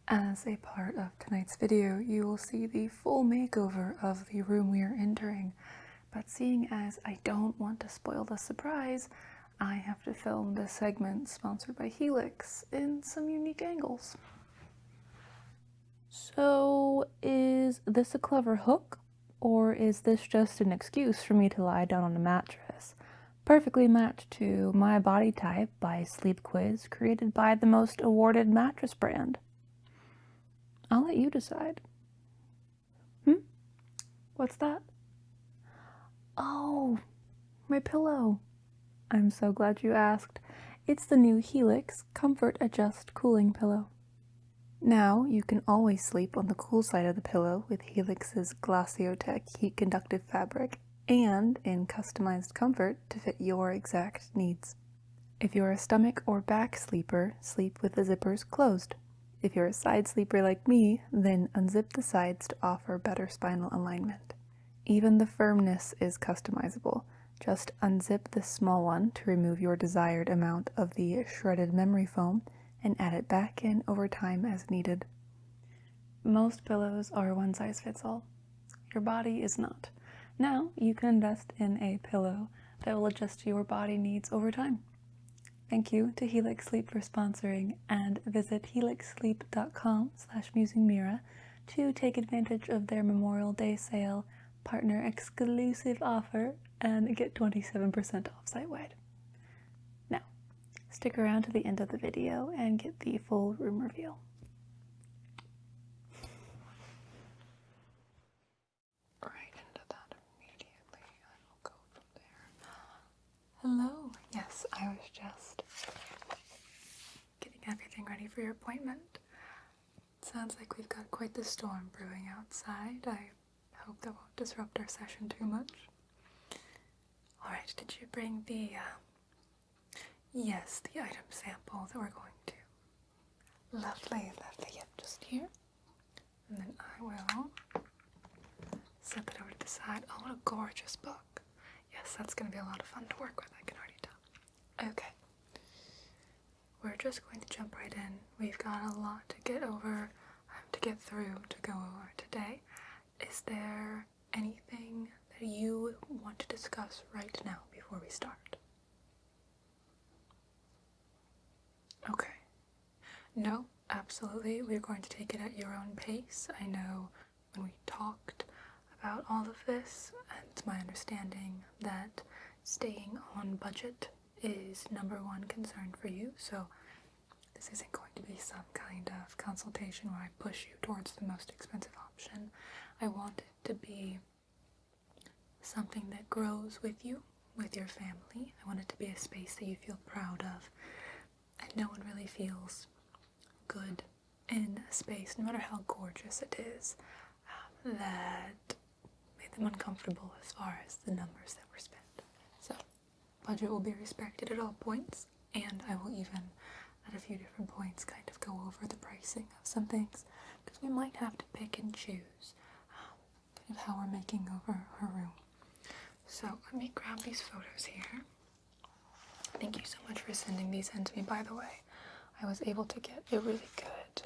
As a part of tonight's video, you will see the full makeover of the room we are entering, but seeing as I don't want to spoil the surprise, I have to film this segment sponsored by Helix in some unique angles. So, is this a clever hook, or is this just an excuse for me to lie down on a mattress? Perfectly matched to my body type by Sleep Quiz, created by the most awarded mattress brand. I'll let you decide. What's that? Oh, my pillow. I'm so glad you asked. It's the new Helix Comfort Adjust Cooling Pillow. Now, you can always sleep on the cool side of the pillow with Helix's Glaciotex heat-conductive fabric and in customized comfort to fit your exact needs. If you're a stomach or back sleeper, sleep with the zippers closed. If you're a side sleeper like me, then unzip the sides to offer better spinal alignment. Even the firmness is customizable. Just unzip the small one to remove your desired amount of the shredded memory foam and add it back in over time as needed. Most pillows are one size fits all. Your body is not. Now you can invest in a pillow that will adjust to your body needs over time. Thank you to Helix Sleep for sponsoring, and visit helixsleep.com/MusingMira to take advantage of their Memorial Day sale, partner exclusive offer, and get 27% off site-wide. Now, stick around to the end of the video and get the full room reveal. Right into that immediately. I will go from there. Hello. Yes, I was just getting everything ready for your appointment. Sounds like we've got quite the storm brewing outside. I hope that won't disrupt our session too much. Alright, did you bring the, yes, the item sample that we're going to? Lovely, lovely. Yep, just here. And then I will slip it over to the side. Oh, what a gorgeous book. Yes, that's going to be a lot of fun to work with, I can already tell. Okay. We're just going to jump right in. We've got a lot to get over, to get through, to go over today. Is there anything that you want to discuss right now before we start? Okay. No, absolutely. We're going to take it at your own pace. I know when we talked about all of this, and it's my understanding that staying on budget is #1 concern for you, so this isn't going to be some kind of consultation where I push you towards the most expensive option. I want it to be something that grows with you, with your family. I want it to be a space that you feel proud of, and no one really feels good in a space, no matter how gorgeous it is, that made them uncomfortable as far as the numbers that were spent. So, budget will be respected at all points, and I will even, at a few different points, kind of go over the pricing of some things, because we might have to pick and choose kind of how we're making over her room. So, let me grab these photos here. Thank you so much for sending these in to me, by the way. I was able to get a really good,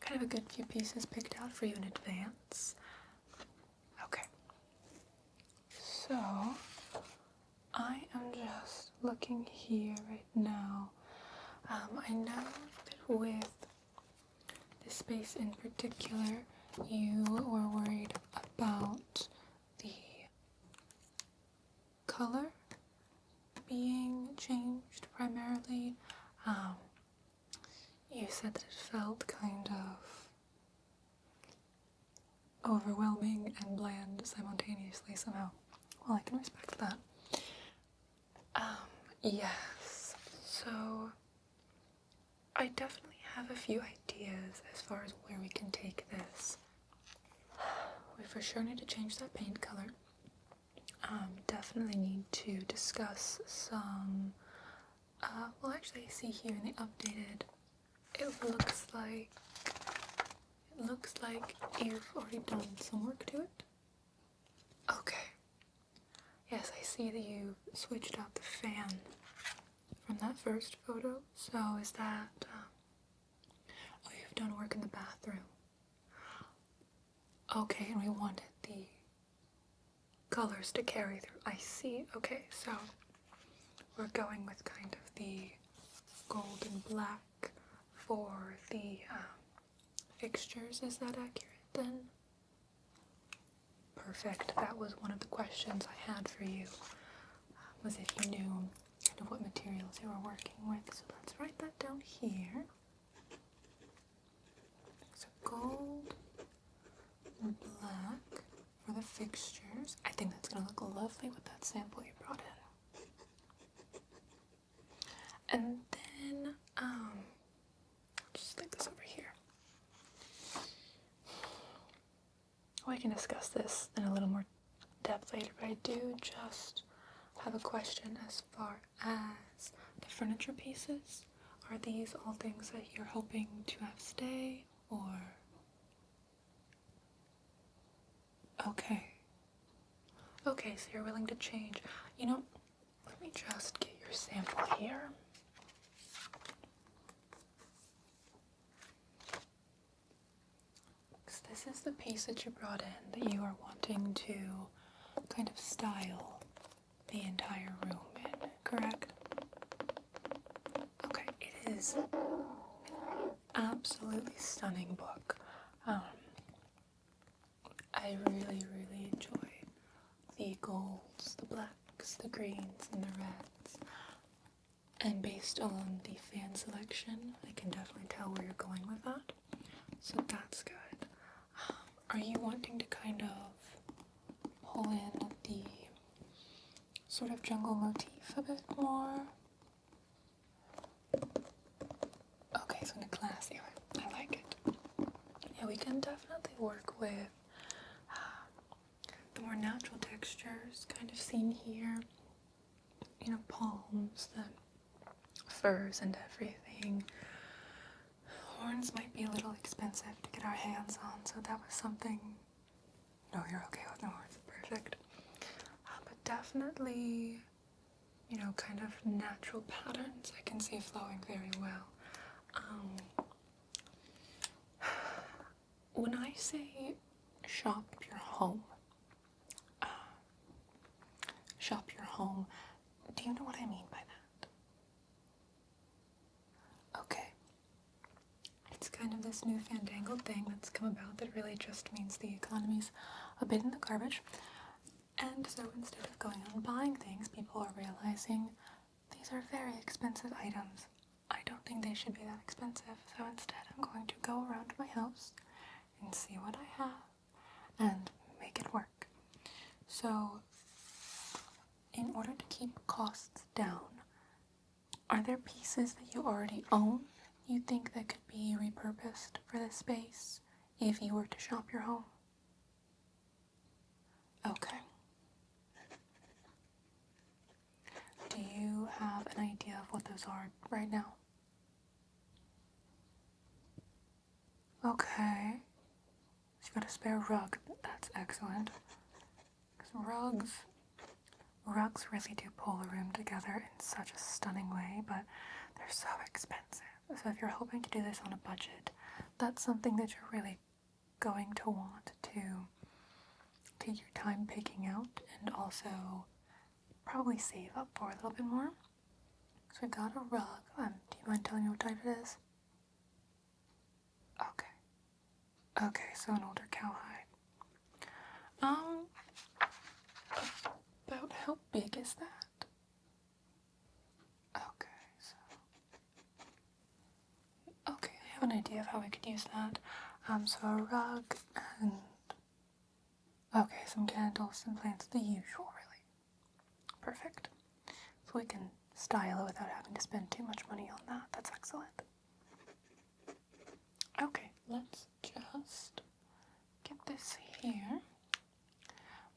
kind of a good few pieces picked out for you in advance. Okay. So, I am just looking here right now. I know that with this space in particular, you were worried about the color being changed primarily. You said that it felt kind of overwhelming and bland simultaneously somehow. Well, I can respect that. Yes, so I definitely have a few ideas as far as where we can take this. We for sure need to change that paint color. Definitely need to discuss some, well, actually I see here in the updated, it looks like you've already done some work to it. Okay. Yes, I see that you switched out the fan from that first photo. So is that Okay, and we wanted the colors to carry through. I see. Okay, so we're going with kind of the gold and black for the fixtures. Is that accurate then? Perfect. That was one of the questions I had for you, was if you knew kind of what materials you were working with. So let's write that down here. So gold and black for the fixtures. I think that's going to look lovely with that sample you brought in. And then, just stick this over here. We can discuss this in a little more depth later, but I do just have a question as far as the furniture pieces. Are these all things that you're hoping to have stay, or? Okay. Okay, so you're willing to change. You know, let me just get your sample here. This is the piece that you brought in that you are wanting to kind of style the entire room in, correct? Okay, it is absolutely stunning book. I really, really enjoy the golds, the blacks, the greens, and the reds. And based on the fan selection, I can definitely tell where you're going with that. So that's good. Are you wanting to kind of pull in the sort of jungle motif a bit more? Okay, so in a classy way. I like it. Yeah, we can definitely work with the more natural textures kind of seen here. You know, palms, the furs and everything. Horns might be a little expensive to get our hands on, so that was something. No, you're okay with no horns. Perfect. But definitely, you know, kind of natural patterns I can see flowing very well. When I say shop your home, do you know what I mean by that? Okay. It's kind of this new fandangled thing that's come about that really just means the economy's a bit in the garbage. And so instead of going out and buying things, people are realizing these are very expensive items. I don't think they should be that expensive. So instead I'm going to go around my house and see what I have and make it work. So in order to keep costs down, are there pieces that you already own you think that could be repurposed for this space if you were to shop your home? Okay. Do you have an idea of what those are right now? Okay. So you got a spare rug. That's excellent. Because rugs really do pull a room together in such a stunning way, but they're so expensive. So if you're hoping to do this on a budget, that's something that you're really going to want to take your time picking out and also probably save up for a little bit more. So we got a rug. Do you mind telling me what type it is? Okay. Okay, so an older cowhide. About how big is that? Okay, I have an idea of how we could use that. So a rug and some candles and plants, the usual, really. Perfect. So we can style it without having to spend too much money on that. That's excellent. Okay, let's just get this here.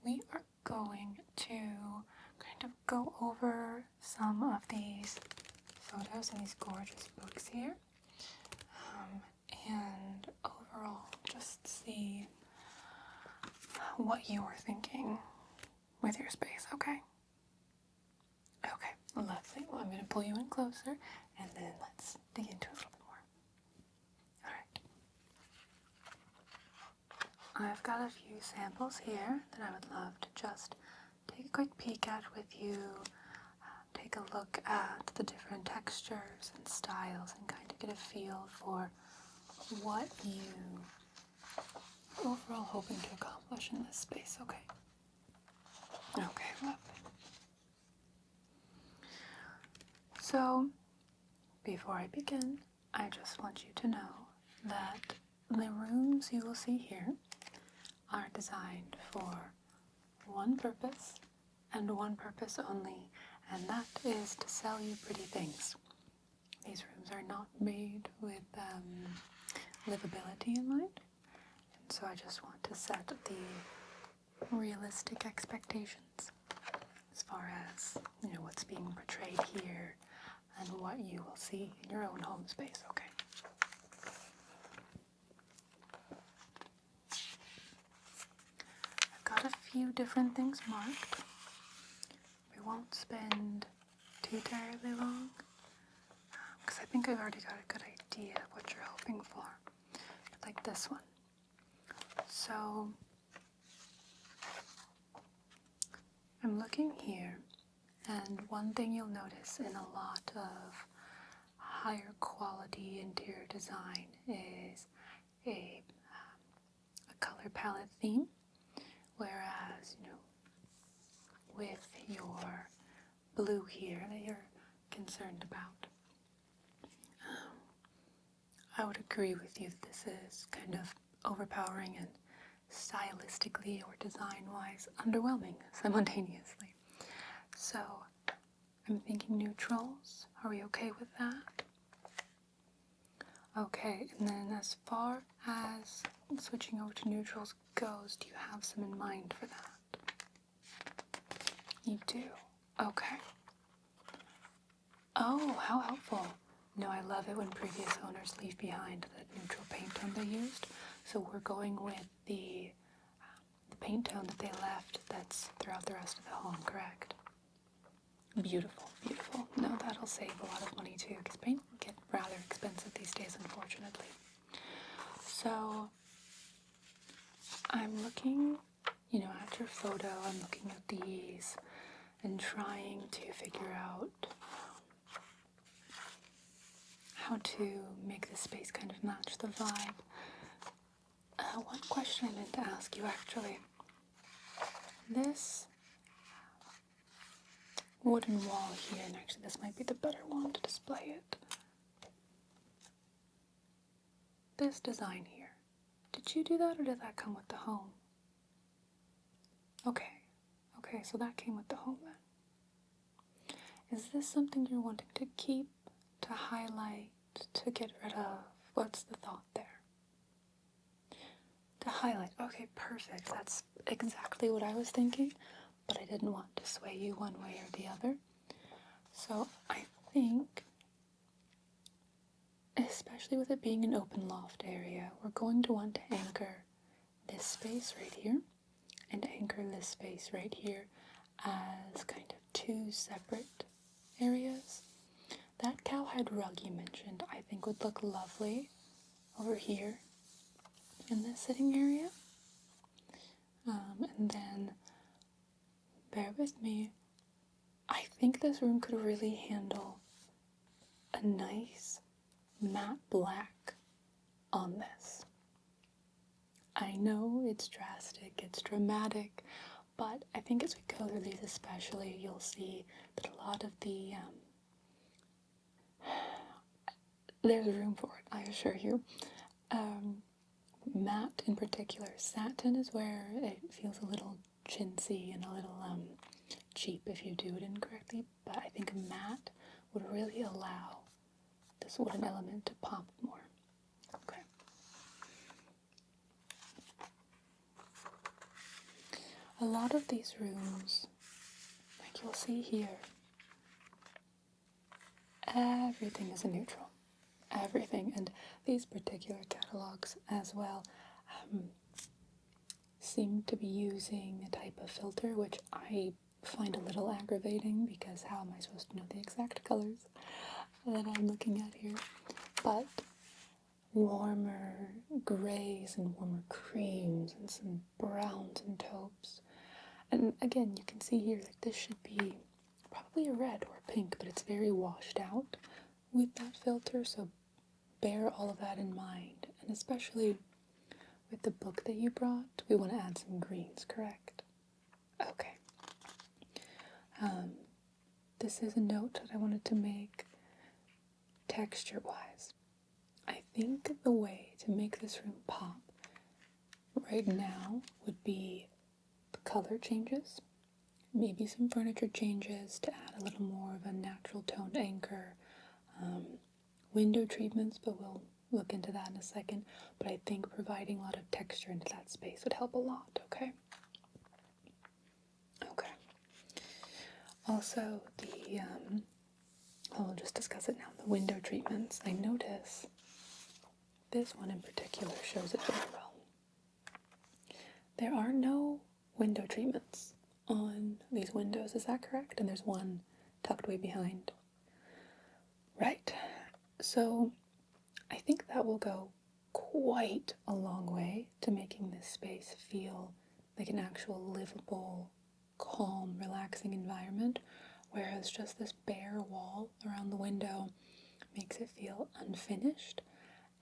We are going to kind of go over some of these photos and these gorgeous books here. And overall, just see what you were thinking with your space, okay? Okay, lovely. Well, I'm going to pull you in closer, and then let's dig into it a little bit more. I've got a few samples here that I would love to just take a quick peek at with you, take a look at the different textures and styles, and kind of get a feel for what you are overall hoping to accomplish in this space, okay? Okay, lovely. So, before I begin, I just want you to know that the rooms you will see here are designed for one purpose and one purpose only, and that is to sell you pretty things. These rooms are not made with livability in mind, and so I just want to set the realistic expectations as far as, you know, what's being portrayed here and what you will see in your own home space, okay? I've got a few different things marked. We won't spend too terribly long, because I think I've already got a good idea of what you're hoping for. Like this one. So, I'm looking here, and one thing you'll notice in a lot of higher quality interior design is a color palette theme, whereas, you know, with your blue here that you're concerned about, I would agree with you that this is kind of overpowering and stylistically or design-wise underwhelming simultaneously. So, I'm thinking neutrals. Are we okay with that? Okay, and then as far as switching over to neutrals goes, do you have some in mind for that? You do? Okay. Oh, how helpful. No, I love it when previous owners leave behind the neutral paint tone they used. So we're going with the paint tone that they left that's throughout the rest of the home, correct? Beautiful, beautiful. No, that'll save a lot of money too, because paint can get rather expensive these days, unfortunately. So, I'm looking, you know, at your photo, I'm looking at these and trying to figure out how to make the space kind of match the vibe. One question I meant to ask you, actually. This wooden wall here, and actually this might be the better one to display it. This design here, did you do that or did that come with the home? Okay, so that came with the home then. Is this something you're wanting to keep, to highlight, to get rid of? What's the thought there? To highlight, okay, perfect. That's exactly what I was thinking, but I didn't want to sway you one way or the other. So I think, especially with it being an open loft area, we're going to want to anchor this space right here and anchor this space right here as kind of two separate areas. That cowhide rug you mentioned, I think would look lovely over here in this sitting area. And then, bear with me, I think this room could really handle a nice matte black on this. I know it's drastic, it's dramatic, but I think as we go through these especially, you'll see that a lot of the, there's room for it, I assure you. Matte in particular, satin is where it feels a little chintzy and a little cheap if you do it incorrectly, but I think a matte would really allow this wooden element to pop more. Okay. A lot of these rooms, like you'll see here, everything is a neutral. Everything, and these particular catalogs as well seem to be using a type of filter which I find a little aggravating, because how am I supposed to know the exact colors that I'm looking at here? But warmer grays and warmer creams and some browns and taupes. And again, you can see here that this should be probably a red or a pink, but it's very washed out with that filter, so bear all of that in mind. And especially with the book that you brought, we want to add some greens, correct? Okay. This is a note that I wanted to make texture-wise. I think the way to make this room pop right now would be the color changes, maybe some furniture changes to add a little more of a natural toned anchor, window treatments, but we'll look into that in a second. But I think providing a lot of texture into that space would help a lot, okay? Okay. Also, I'll just discuss it now, the window treatments. I notice this one in particular shows it very well. There are no window treatments on these windows, is that correct? And there's one tucked way behind. Right. So I think that will go quite a long way to making this space feel like an actual livable, calm, relaxing environment, whereas just this bare wall around the window makes it feel unfinished,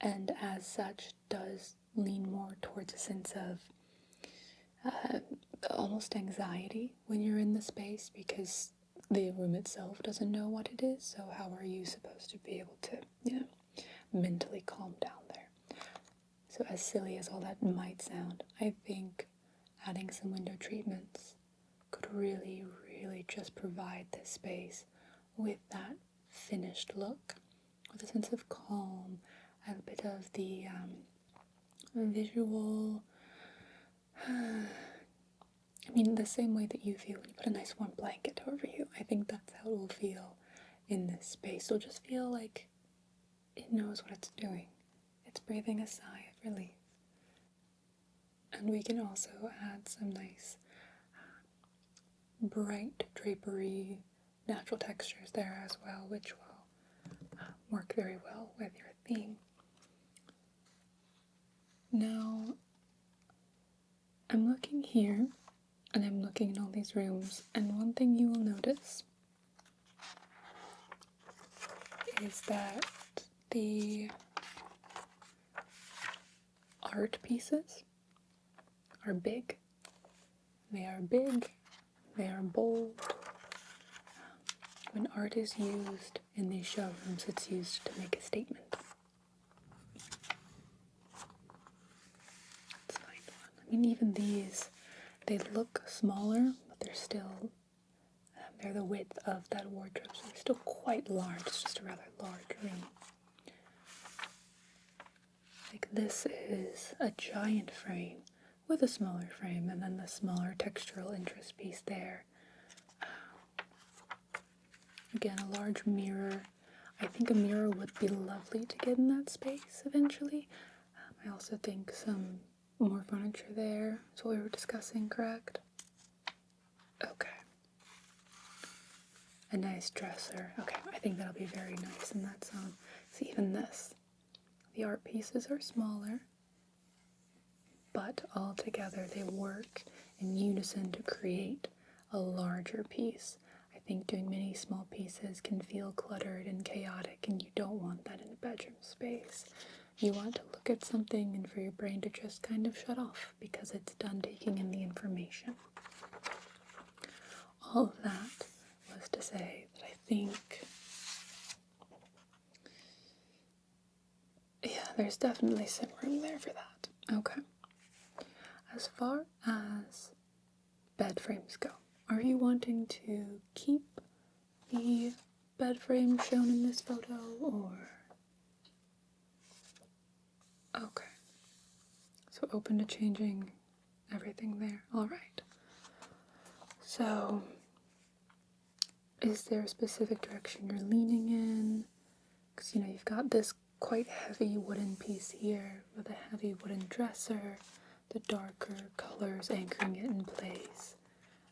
and as such does lean more towards a sense of almost anxiety when you're in the space, because the room itself doesn't know what it is, so how are you supposed to be able to, mentally calm down there? So as silly as all that might sound, I think adding some window treatments could really, really just provide this space with that finished look, with a sense of calm, and a bit of the visual, the same way that you feel when you put a nice warm blanket over you. I think that's how it will feel in this space. It'll just feel like it knows what it's doing. It's breathing a sigh of relief. And we can also add some nice bright drapery, natural textures there as well, which will work very well with your theme. Now, I'm looking here, and I'm looking in all these rooms, and one thing you will notice is that the art pieces are big. They are big, they are bold. When art is used in these showrooms, it's used to make a statement. Let's find one. Even these, they look smaller, but they're still, they're the width of that wardrobe, so they're still quite large. It's just a rather large room. Like this is a giant frame with a smaller frame, and then the smaller textural interest piece there. Again, a large mirror. I think a mirror would be lovely to get in that space eventually. I also think some more furniture there. That's what we were discussing, correct? Okay. A nice dresser. Okay, I think that'll be very nice in that zone. See, even this. The art pieces are smaller, but all together they work in unison to create a larger piece. I think doing many small pieces can feel cluttered and chaotic, and you don't want that in a bedroom space. You want to look at something and for your brain to just kind of shut off because it's done taking in the information. All of that was to say that I think, there's definitely some room there for that. Okay. As far as bed frames go, are you wanting to keep the bed frame shown in this photo, or? Okay. So open to changing everything there. Alright. So, is there a specific direction you're leaning in? Because, you've got this quite heavy wooden piece here with a heavy wooden dresser, the darker colors anchoring it in place.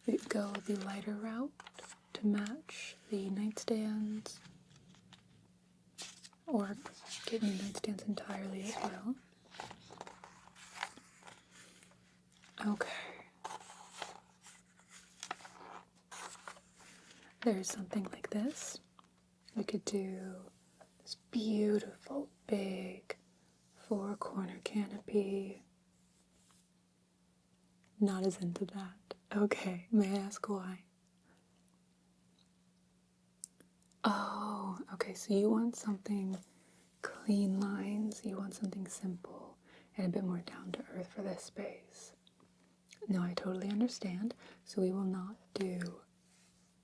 We go the lighter route to match the nightstands, or get new nightstands entirely as well. Okay. There's something like this. We could do this beautiful big 4-corner canopy. Not as into that. Okay, may I ask why? Oh, okay, so you want something clean lines, you want something simple and a bit more down to earth for this space. No, I totally understand. So we will not do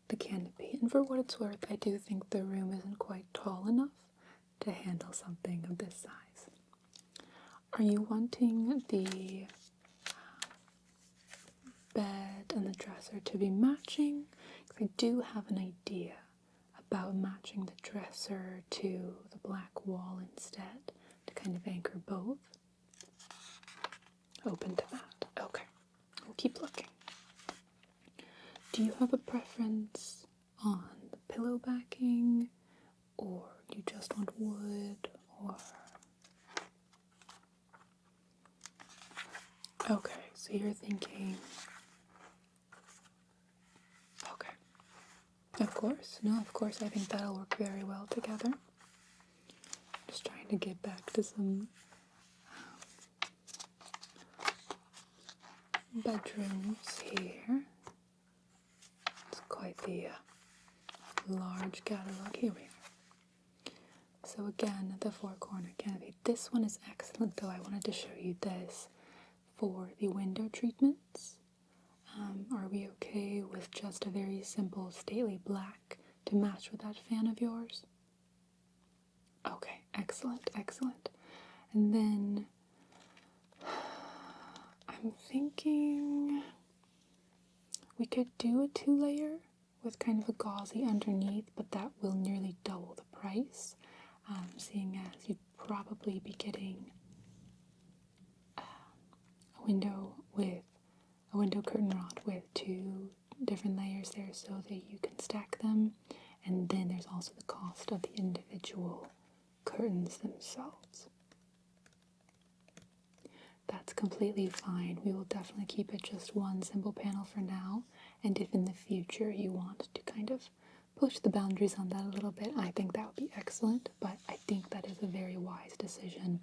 the canopy. And for what it's worth, I do think the room isn't quite tall enough to handle something of this size. Are you wanting the bed and the dresser to be matching? Because I do have an idea about matching the dresser to the black wall instead to kind of anchor both. Open to that. Okay, we'll keep looking. Do you have a preference on the pillow backing, or you just want wood, or... Okay, so you're thinking... Okay. Of course. No, of course, I think that'll work very well together. Just trying to get back to some bedrooms here. It's quite the large catalog. Here we are. So again, the 4-corner canopy. This one is excellent, though. I wanted to show you this for the window treatments. Are we okay with just a very simple stately black to match with that fan of yours? Okay, excellent, excellent. And then I'm thinking we could do a 2-layer with kind of a gauzy underneath, but that will nearly double the price, seeing as you'd probably be getting a window curtain rod with 2 different layers there so that you can stack them. And then there's also the cost of the individual curtains themselves. That's completely fine. We will definitely keep it just one simple panel for now. And if in the future you want to kind of push the boundaries on that a little bit, I think that would be excellent. But I think that is a very wise decision,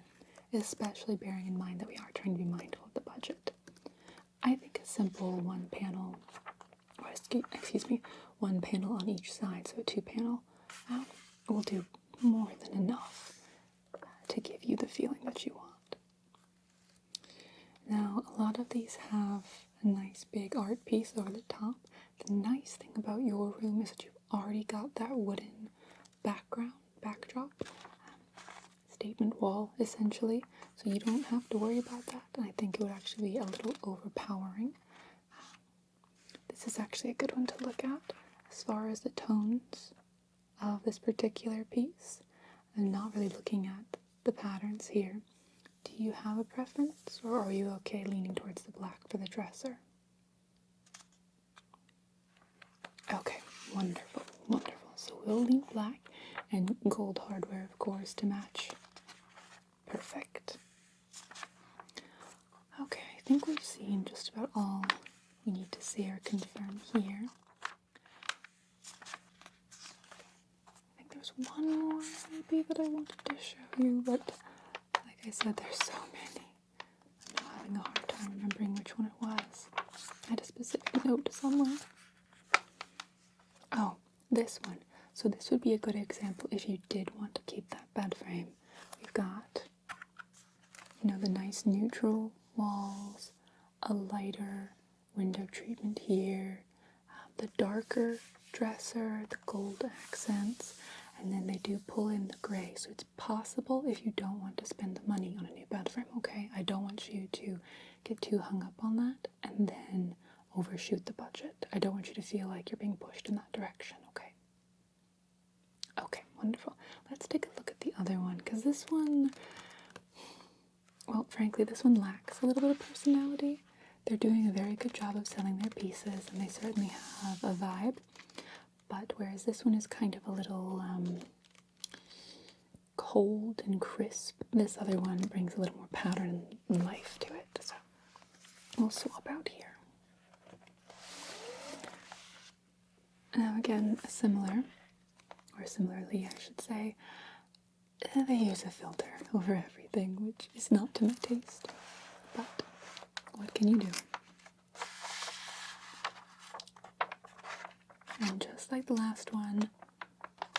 especially bearing in mind that we are trying to be mindful of the budget. I think a simple one panel on each side, so a 2-panel, will do more than enough to give you the feeling that you want. Now, a lot of these have a nice big art piece over the top. The nice thing about your room is that you've already got that wooden backdrop, statement wall, essentially, so you don't have to worry about that, and I think it would actually be a little overpowering. This is actually a good one to look at as far as the tones of this particular piece. I'm not really looking at the patterns here. Do you have a preference, or are you okay leaning towards the black for the dresser? Okay, wonderful, wonderful. So we'll lean black and gold hardware, of course, to match. Perfect. Okay, I think we've seen just about all we need to see or confirm here. I think there's one more maybe that I wanted to show you, but like I said, there's so many. I'm now having a hard time remembering which one it was. I had a specific note somewhere. Oh, this one. So this would be a good example if you did want to keep that bed frame. We've got, the nice neutral walls, a lighter window treatment here, the darker dresser, the gold accents, and then they do pull in the gray. So it's possible if you don't want to spend the money on a new bed frame, okay? I don't want you to get too hung up on that and then overshoot the budget. I don't want you to feel like you're being pushed in that direction, okay? Okay, wonderful. Let's take a look at the other one, because this one, well, frankly, this one lacks a little bit of personality. They're doing a very good job of selling their pieces, and they certainly have a vibe. But whereas this one is kind of a little cold and crisp, this other one brings a little more pattern and life to it. So we'll swap out here. Now again, similarly, I should say, they use a filter over everything, which is not to my taste, but what can you do? And just like the last one,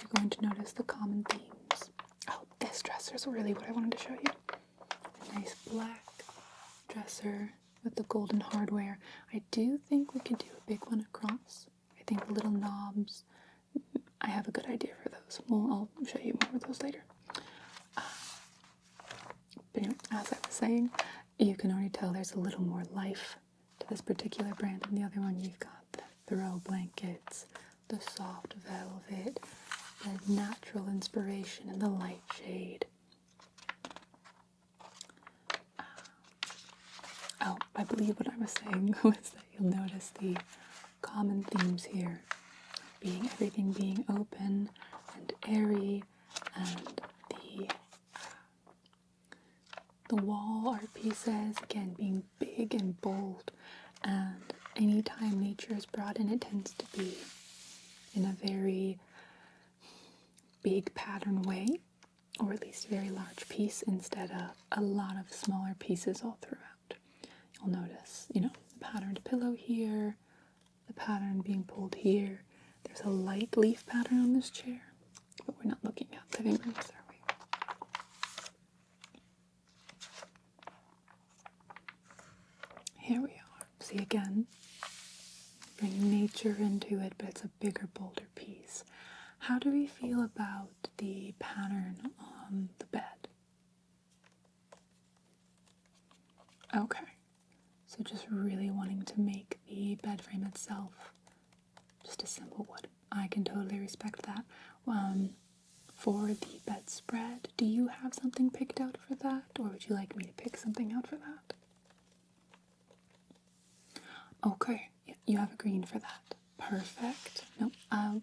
you're going to notice the common themes. Oh, this dresser is really what I wanted to show you. A nice black dresser with the golden hardware. I do think we could do a big one across. I think the little knobs, I have a good idea for those. Well, I'll show you more of those later. But anyway, as I was saying, you can already tell there's a little more life to this particular brand than the other one. You've got the throw blankets, the soft velvet, the natural inspiration, and the light shade. Oh, I believe what I was saying was that you'll notice the common themes here, being everything being open and airy, and the wall art pieces, again, being big and bold, and anytime nature is brought in, it tends to be in a very big pattern way, or at least a very large piece instead of a lot of smaller pieces all throughout. You'll notice, the patterned pillow here, the pattern being pulled here. There's a light leaf pattern on this chair, but we're not looking at living rooms, are we? Here we are. See, again, bringing nature into it, but it's a bigger, bolder piece. How do we feel about the pattern on the bed? Okay, so just really wanting to make the bed frame itself just a simple wood. I can totally respect that. For the bedspread, do you have something picked out for that, or would you like me to pick something out for that? Okay, you have a green for that. Perfect. No, I'll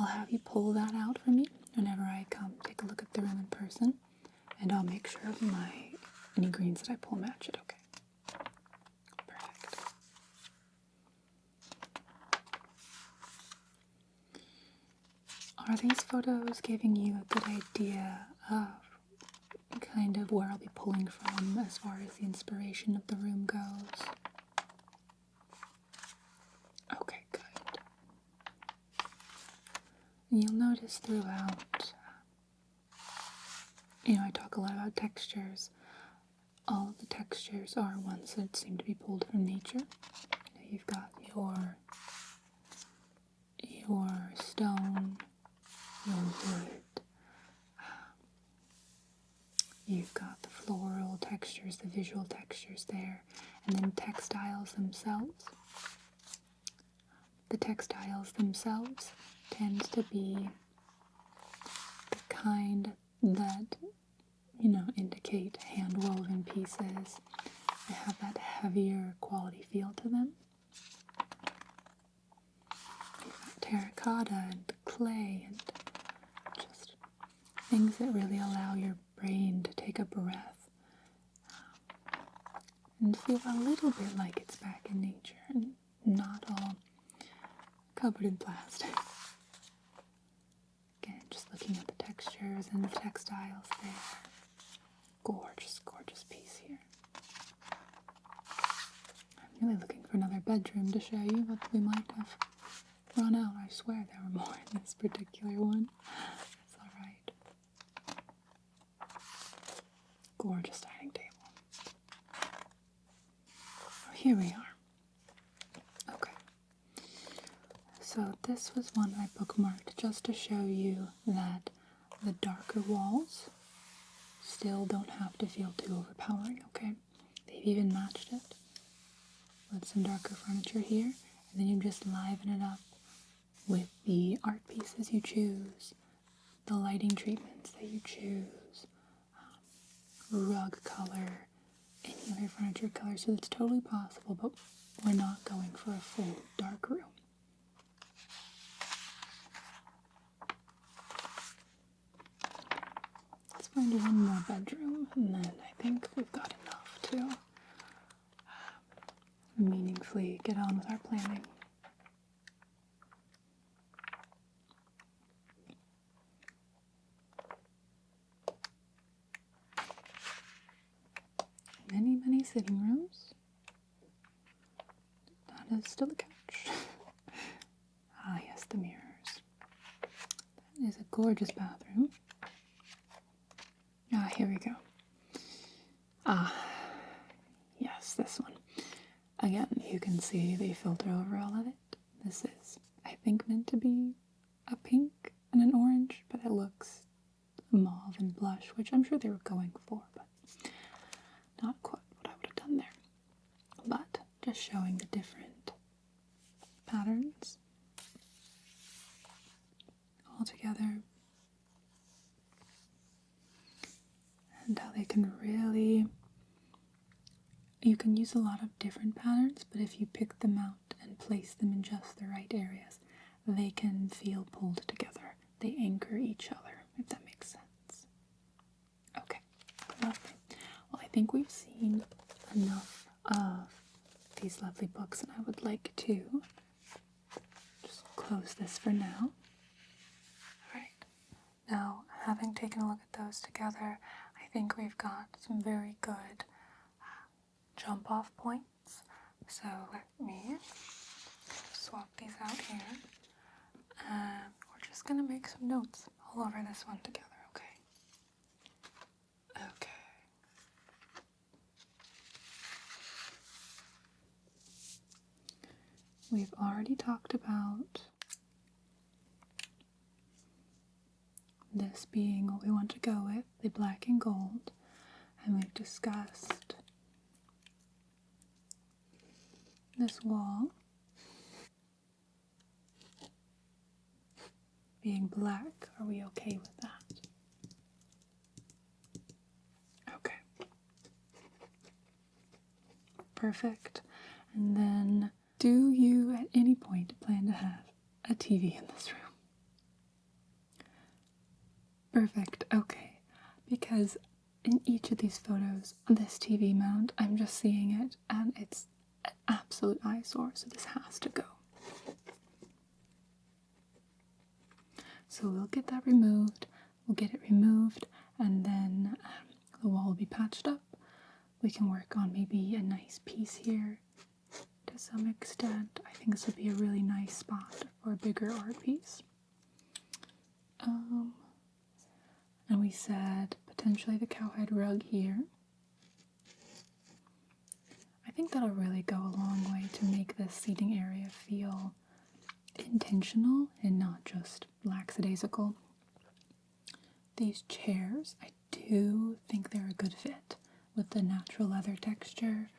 have you pull that out for me whenever I come take a look at the room in person, and I'll make sure any greens that I pull match it, okay? Perfect. Are these photos giving you a good idea of kind of where I'll be pulling from as far as the inspiration of the room goes? Okay, good. And you'll notice throughout, I talk a lot about textures. All of the textures are ones that seem to be pulled from nature. You've got your stone, your wood. You've got the floral textures, the visual textures there, and then textiles themselves. The textiles themselves tend to be the kind that, indicate hand-woven pieces. They have that heavier quality feel to them. You've got terracotta and clay and just things that really allow your brain to take a breath and feel a little bit like it's back in nature and not all covered in plastic. Again, just looking at the textures and the textiles there. Gorgeous, gorgeous piece here. I'm really looking for another bedroom to show you, but we might have run out. I swear there were more in this particular one. It's alright. Gorgeous dining table. Oh, here we are. Okay. So this was one I bookmarked just to show you that the darker walls still don't have to feel too overpowering, okay? They've even matched it with some darker furniture here, and then you just liven it up with the art pieces you choose, the lighting treatments that you choose, rug color, any other furniture color, so it's totally possible, but we're not going for a full dark room. Let's find one more bedroom, and then I think we've got enough too. get on with our planning. Many, many sitting rooms. That is still the couch. Ah, yes, the mirrors. That is a gorgeous bathroom. Ah, here we go. Ah, yes, this one. Again, you can see the filter over all of it. This is, I think, meant to be a pink and an orange, but it looks mauve and blush, which I'm sure they were going for, but not quite what I would have done there. But just showing the different patterns all together and how they can really, you can use a lot of different patterns, but if you pick them out and place them in just the right areas, they can feel pulled together. They anchor each other, if that makes sense. Okay, lovely. Well, I think we've seen enough of these lovely books, and I would like to just close this for now. Alright, now having taken a look at those together, I think we've got some very good jump off points. So let me swap these out here, and we're just gonna make some notes all over this one together, okay? Okay. We've already talked about this being what we want to go with, the black and gold, and we've discussed this wall being black. Are we okay with that? Okay. Perfect. And then, do you at any point plan to have a TV in this room? Perfect. Okay. Because in each of these photos, this TV mount, I'm just seeing it, and it's an absolute eyesore, so this has to go. So we'll get that removed, and then the wall will be patched up. We can work on maybe a nice piece here to some extent. I think this would be a really nice spot for a bigger art piece. And we said potentially the cowhide rug here. I think that'll really go a long way to make this seating area feel intentional and not just lackadaisical. These chairs, I do think they're a good fit with the natural leather texture.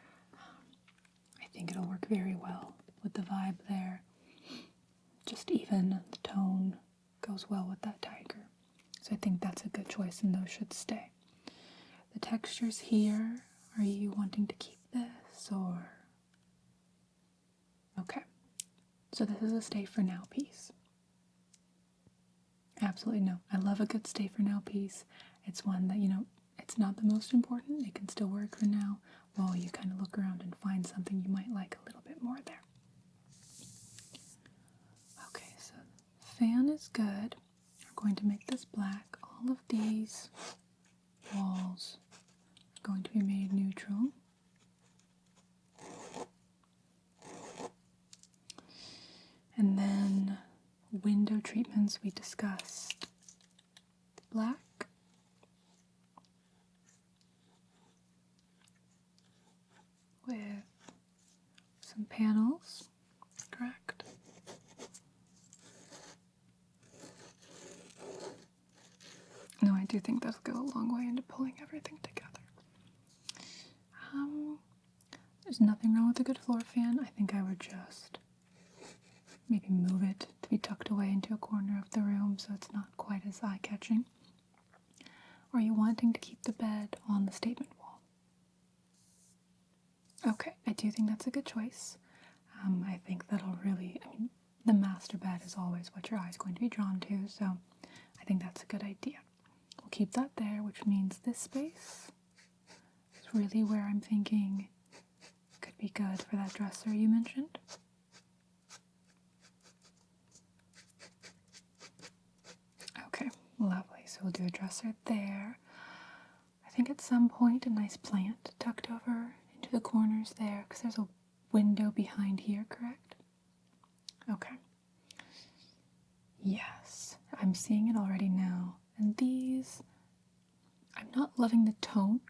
I think it'll work very well with the vibe there. Just even the tone goes well with that tiger. So I think that's a good choice, and those should stay. The textures here, are you wanting to keep this or? Okay. So this is a stay for now piece. Absolutely no. I love a good stay for now piece. It's one that, it's not the most important. It can still work for now while you kind of look around and find something you might like a little bit more there. Okay, so fan is good. We're going to make this black. All of these walls are going to be made neutral. And then window treatments, we discussed black. With some panels, correct? No, I do think that'll go a long way into pulling everything together. There's nothing wrong with a good floor fan. I think I would just maybe move it to be tucked away into a corner of the room so it's not quite as eye-catching. Or are you wanting to keep the bed on the statement wall? Okay, I do think that's a good choice. I think that'll really, the master bed is always what your eye is going to be drawn to, so I think that's a good idea. We'll keep that there, which means this space is really where I'm thinking could be good for that dresser you mentioned? Okay, lovely. So we'll do a dresser there. I think at some point a nice plant tucked over into the corners there, because there's a window behind here, correct? Okay. Yes, I'm seeing it already now. And these, I'm not loving the tone,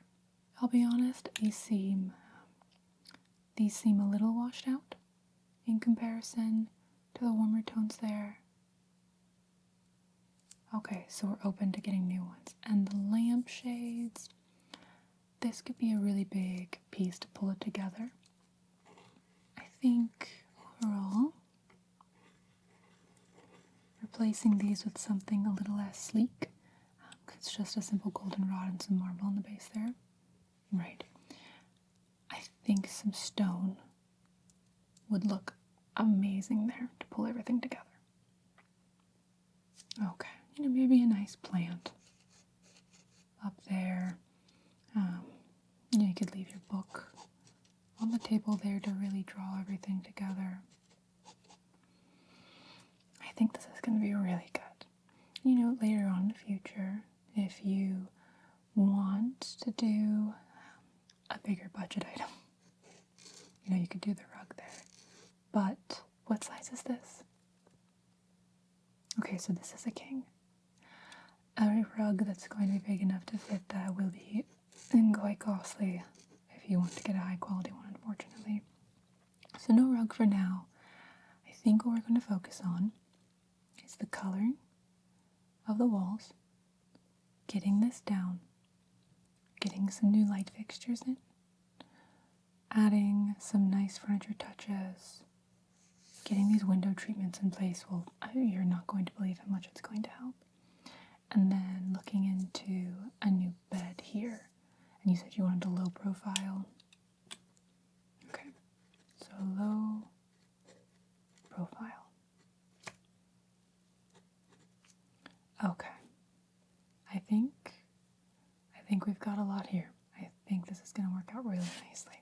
I'll be honest. These seem a little washed out in comparison to the warmer tones there. Okay, so we're open to getting new ones. And the lampshades, this could be a really big piece to pull it together. I think overall, replacing these with something a little less sleek, it's just a simple golden rod and some marble on the base there. Right. I think some stone would look amazing there to pull everything together. Okay, maybe a nice plant up there. You could leave your book on the table there to really draw everything together. I think this is going to be really good. Later on in the future, if you want to do a bigger budget item, you could do the rug there. But what size is this? Okay, so this is a king. A rug that's going to be big enough to fit that will be quite costly if you want to get a high quality one, unfortunately. So no rug for now. I think what we're going to focus on is the coloring of the walls, getting this down, getting some new light fixtures in, adding some nice furniture touches, getting these window treatments in place. Well, you're not going to believe how much it's going to help. And then looking into a new bed here. And you said you wanted a low profile. Okay, so low profile. Okay, I think we've got a lot here. I think this is going to work out really nicely.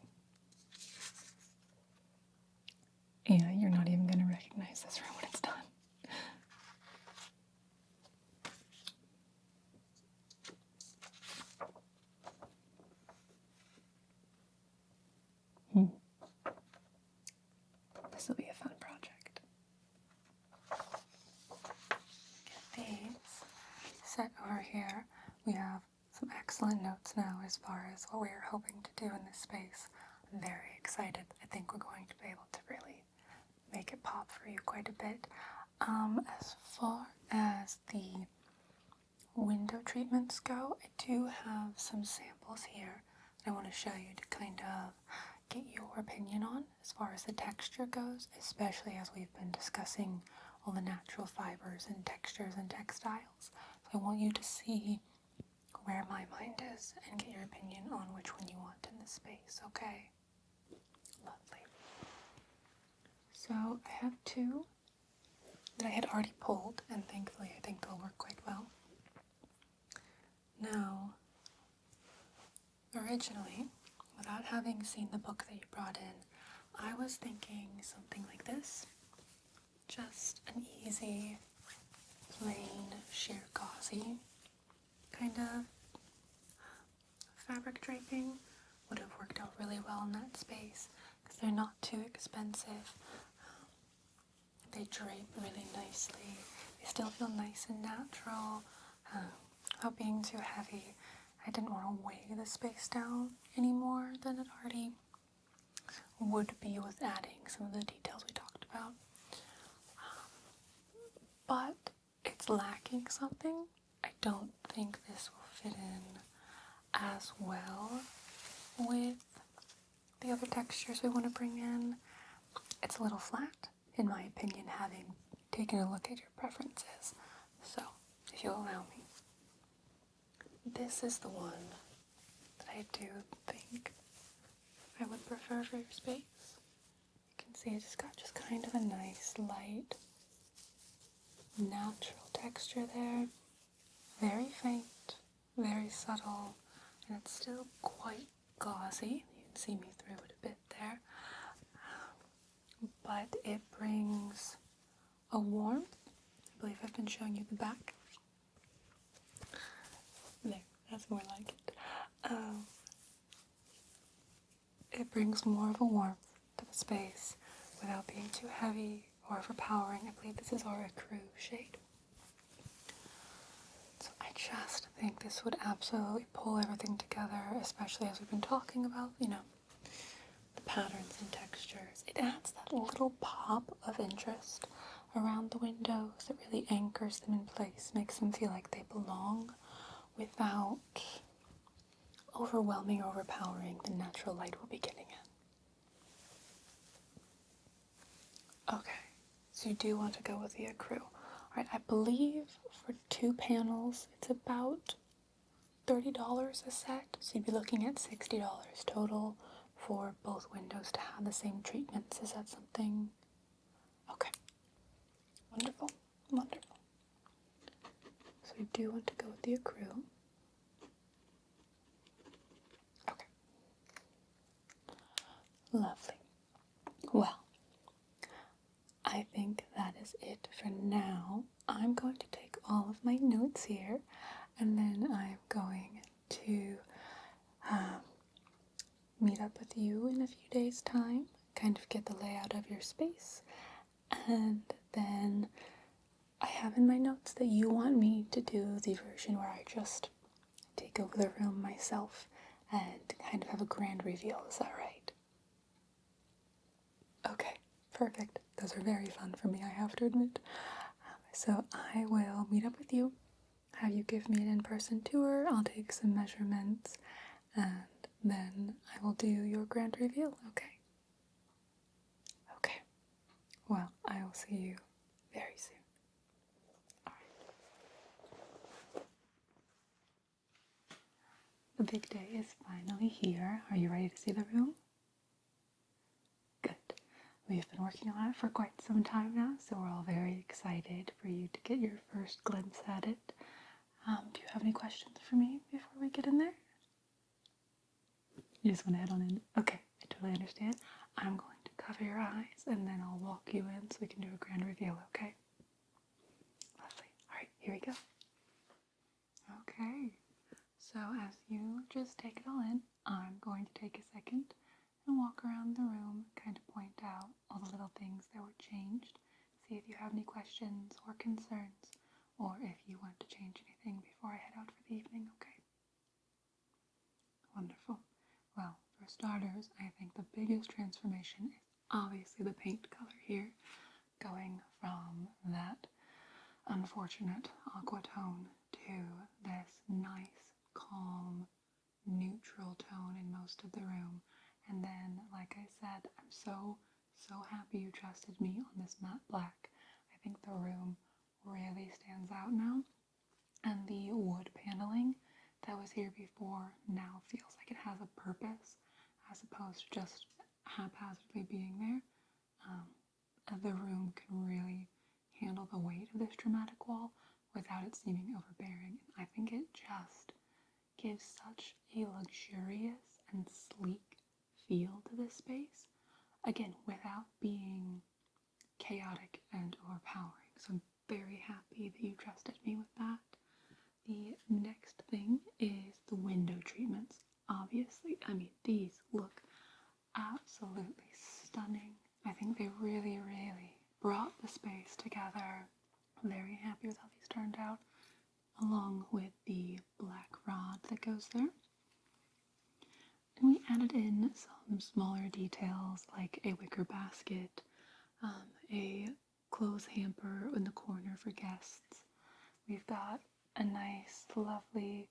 Yeah, you're not even going to recognize this room when it's done. This will be a fun project. Get these set over here. We have some excellent notes now as far as what we are hoping to do in this space. I'm very excited. I think we're going to be able to really make it pop for you quite a bit. As far as the window treatments go, I do have some samples here that I want to show you to kind of get your opinion on as far as the texture goes, especially as we've been discussing all the natural fibers and textures and textiles. So I want you to see where my mind is and get your opinion on which one you want in this space, okay? Lovely. So I have two that I had already pulled, and thankfully I think they'll work quite well. Now, originally, without having seen the book that you brought in, I was thinking something like this. Just an easy, plain, sheer gauzy kind of fabric draping would have worked out really well in that space because they're not too expensive. They drape really nicely. They still feel nice and natural. Without being too heavy, I didn't want to weigh the space down any more than it already would be with adding some of the details we talked about. But it's lacking something. I don't think this will fit in as well with the other textures we want to bring in. It's a little flat, in my opinion, having taken a look at your preferences. So, if you'll allow me, this is the one that I do think I would prefer for your space. You can see it's got just kind of a nice, light, natural texture there. Very faint, very subtle, and it's still quite gauzy. You can see me through it a bit there. a warmth. I believe I've been showing you the back. There, that's more like it. It brings more of a warmth to the space without being too heavy or overpowering. I believe this is our ecru shade. So I just think this would absolutely pull everything together, especially as we've been talking about, the patterns and textures. It adds that little pop of interest around the windows that really anchors them in place, makes them feel like they belong without overwhelming or overpowering the natural light we'll be getting in. Okay, so you do want to go with the ecru. Alright, I believe for 2 panels it's about $30 a set, so you'd be looking at $60 total for both windows to have the same treatments. Is that something? Okay. Wonderful. Wonderful. So we do want to go with the ecru. Okay. Lovely. Well, I think that is it for now. I'm going to take all of my notes here, and then I'm going to meet up with you in a few days' time, kind of get the layout of your space, and then I have in my notes that you want me to do the version where I just take over the room myself and kind of have a grand reveal. Is that right? Okay, perfect. Those are very fun for me, I have to admit. So I will meet up with you, have you give me an in-person tour, I'll take some measurements, and then I will do your grand reveal, okay? Okay. Well, I will see you very soon. The big day is finally here. Are you ready to see the room? Good. We've been working on it for quite some time now, so we're all very excited for you to get your first glimpse at it. Do you have any questions for me before we get in there? You just want to head on in? Okay, I totally understand. I'm going to cover your eyes and then I'll walk you in so we can do a grand reveal, okay? Lovely. Alright, here we go. Okay, so as you just take it all in, I'm going to take a second and walk around the room, kind of point out all the little things that were changed, see if you have any questions or concerns, or if you want to change anything before I head out for the evening, okay? Wonderful. Well, for starters, I think the biggest transformation is obviously the paint color here, going from that unfortunate aqua tone to this nice, calm, neutral tone in most of the room. And then, like I said, I'm so happy you trusted me on this matte black. I think the room really stands out now. And the wood paneling that was here before now feels like it has a purpose as opposed to just haphazardly being there. The room can really handle the weight of this dramatic wall without it seeming overbearing. I think it just gives such a luxurious and sleek feel to this space, again, without being chaotic and overpowering. So I'm very happy that you trusted me with that. The next thing is the window treatments. Obviously, I mean, these look absolutely stunning. I think they really brought the space together. I'm very happy with how these turned out, along with the black rod that goes there. And we added in some smaller details like a wicker basket, a clothes hamper in the corner for guests. We've got a nice, lovely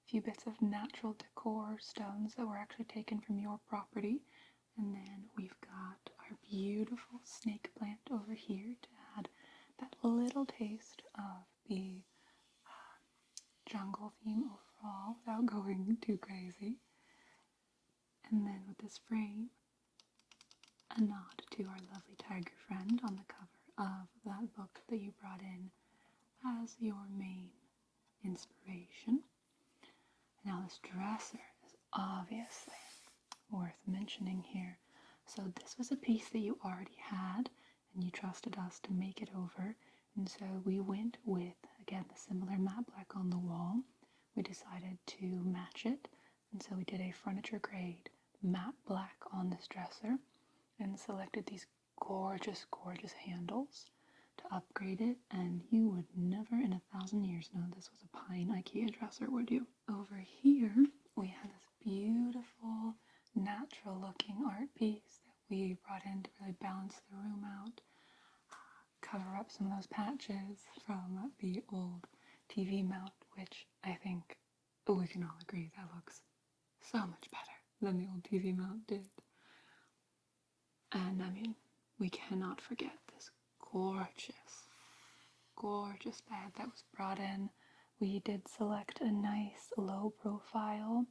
few bits of natural decor stones that were actually taken from your property. And then we've got our beautiful snake plant over here to add that little taste of the jungle theme overall without going too crazy. And then with this frame, a nod to our lovely tiger friend on the cover of that book that you brought in as your main inspiration. Now this dresser is obviously worth mentioning here. So this was a piece that you already had, and you trusted us to make it over. And so we went with, again, the similar matte black on the wall. We decided to match it, and so we did a furniture grade matte black on this dresser and selected these gorgeous, gorgeous handles to upgrade it. And you would never in 1,000 years know this was a pine IKEA dresser, would you? Over here, we have this beautiful, natural looking art piece that we brought in to really balance the room out, cover up some of those patches from the old TV mount, which I think we can all agree that looks so much better than the old TV mount did. And I mean, we cannot forget this gorgeous, gorgeous bed that was brought in. We did select a nice low profile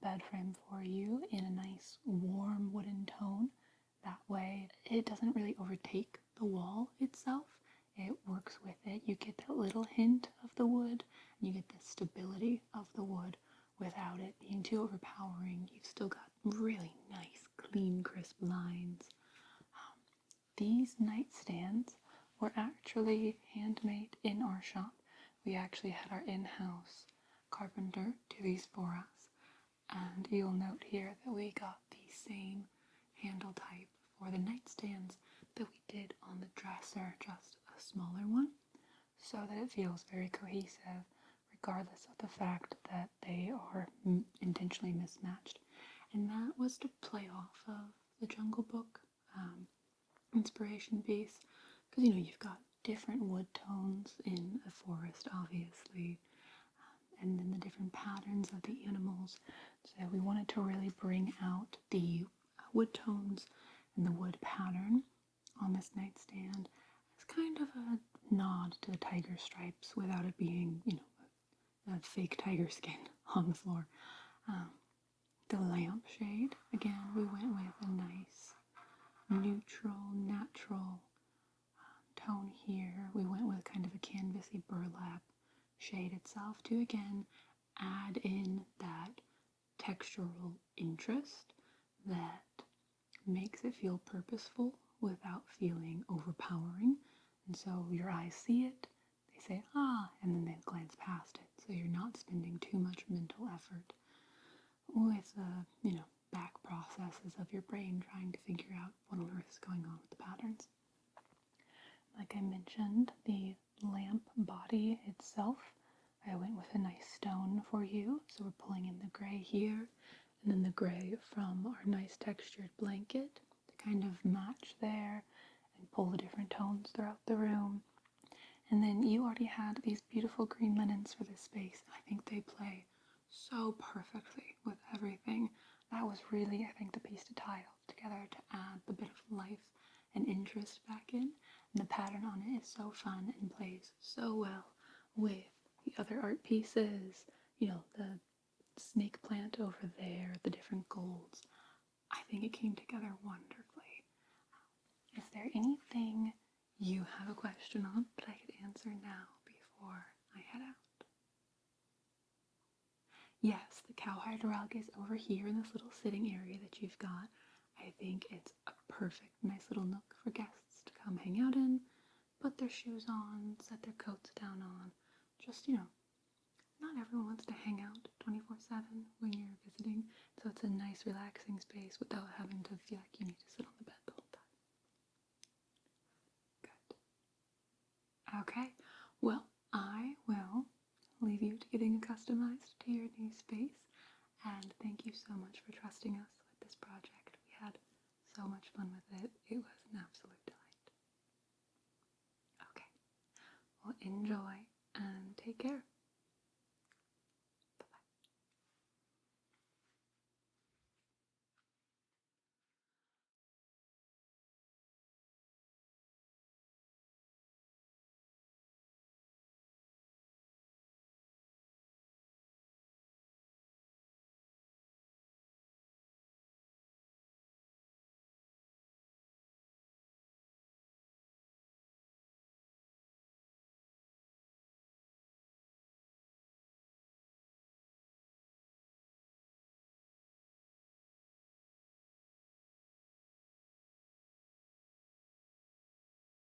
bed frame for you in a nice warm wooden tone. That way it doesn't really overtake the wall itself. It works with it. You get that little hint of the wood, and you get the stability of the wood without it being too overpowering. You've still got really nice, clean, crisp lines. These nightstands were actually handmade in our shop. We actually had our in-house carpenter do these for us. And you'll note here that we got the same handle type for the nightstands that we did on the dresser, just a smaller one, so that it feels very cohesive, regardless of the fact that they are intentionally mismatched. And that was to play off of the Jungle Book inspiration piece, because you've got different wood tones in a forest, obviously, and then the different patterns of the animals. So we wanted to really bring out the wood tones and the wood pattern on this nightstand as kind of a nod to the tiger stripes without it being, a fake tiger skin on the floor. The lampshade, again, we went with a nice neutral, natural tone here. We went with kind of a canvasy burlap shade itself to, again, add in that textural interest that makes it feel purposeful without feeling overpowering. And so your eyes see it, they say, ah, and then they glance past it. So you're not spending too much mental effort with the, back processes of your brain trying to figure out what on earth is going on with the patterns. Like I mentioned, the lamp body itself, I went with a nice stone for you. So we're pulling in the gray here, and then the gray from our nice textured blanket to kind of match there and pull the different tones throughout the room. And then you already had these beautiful green linens for this space. I think they play so perfectly with everything. That was really, I think, the piece to tie all together to add the bit of life and interest back in. And the pattern on it is so fun and plays so well with the other art pieces, the snake plant over there, the different golds. I think it came together wonderfully. Is there anything you have a question on that I could answer now before I head out? Yes, the cowhide rug is over here in this little sitting area that you've got. I think it's a perfect, nice little nook for guests to come hang out in, put their shoes on, set their coats down on. Just, not everyone wants to hang out 24/7 when you're visiting, so it's a nice, relaxing space without having to feel like you need to sit on the bed the whole time. Good. Okay, well, I will leave you to getting customized to your new space, and thank you so much for trusting us with this project. We had so much fun with it. It was an absolute delight. Okay, well, enjoy and take care.